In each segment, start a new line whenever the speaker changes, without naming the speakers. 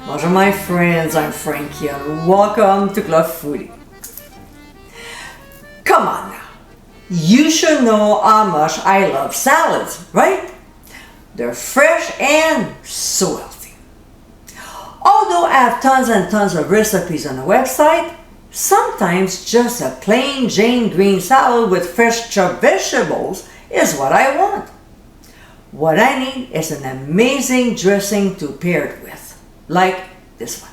Bonjour my friends, I'm Frankie and welcome to Club Foodie. Come on now, you should know how much I love salads, right? They're fresh and so healthy. Although I have tons and tons of recipes on the website, sometimes just a plain Jane green salad with fresh chopped vegetables is what I want. What I need is an amazing dressing to pair it with, like this one.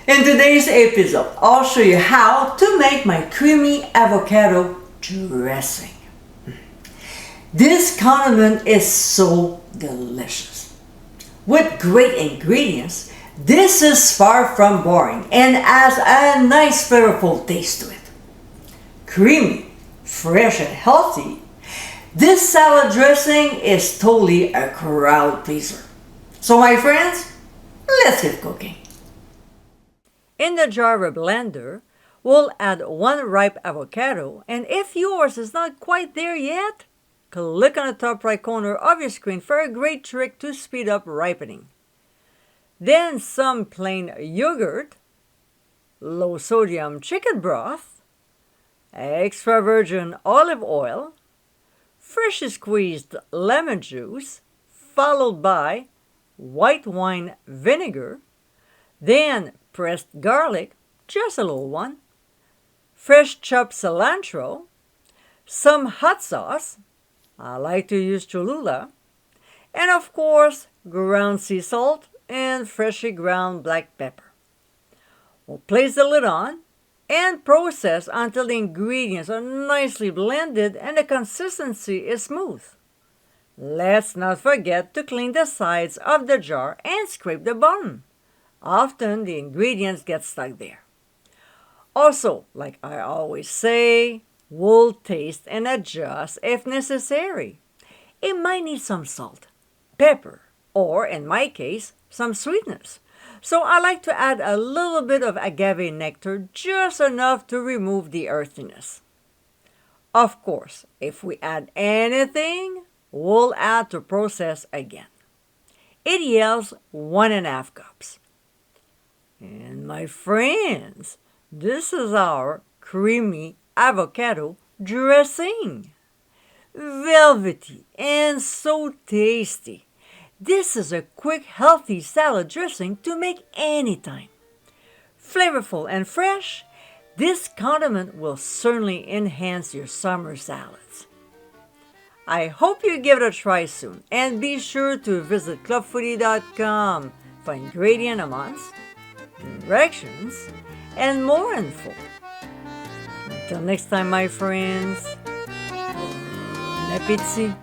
In today's episode, I'll show you how to make my creamy avocado dressing. This condiment is so delicious. With great ingredients, this is far from boring and has a nice flavorful taste to it. Creamy, fresh and healthy, this salad dressing is totally a crowd pleaser. So my friends, let's get cooking. In the jar of a blender, we'll add 1 ripe avocado, and if yours is not quite there yet, click on the top right corner of your screen for a great trick to speed up ripening. Then some plain yogurt, low sodium chicken broth, extra virgin olive oil, freshly squeezed lemon juice, followed by white wine vinegar, then pressed garlic, just a little one, fresh chopped cilantro, some hot sauce, I like to use Cholula, and of course ground sea salt and freshly ground black pepper. We'll place the lid on and process until the ingredients are nicely blended and the consistency is smooth. Let's not forget to clean the sides of the jar and scrape the bottom. Often the ingredients get stuck there. Also, like I always say, we'll taste and adjust if necessary. It might need some salt, pepper, or in my case, some sweetness. So I like to add a little bit of agave nectar, just enough to remove the earthiness. Of course, if we add anything, we'll add to process again. It yields 1.5 cups. And my friends, this is our creamy avocado dressing. Velvety and so tasty. This is a quick, healthy salad dressing to make anytime. Flavorful and fresh, this condiment will certainly enhance your summer salads. I hope you give it a try soon, and be sure to visit clubfoodie.com for ingredient amounts, directions, and more info. Until next time, my friends, Appétit.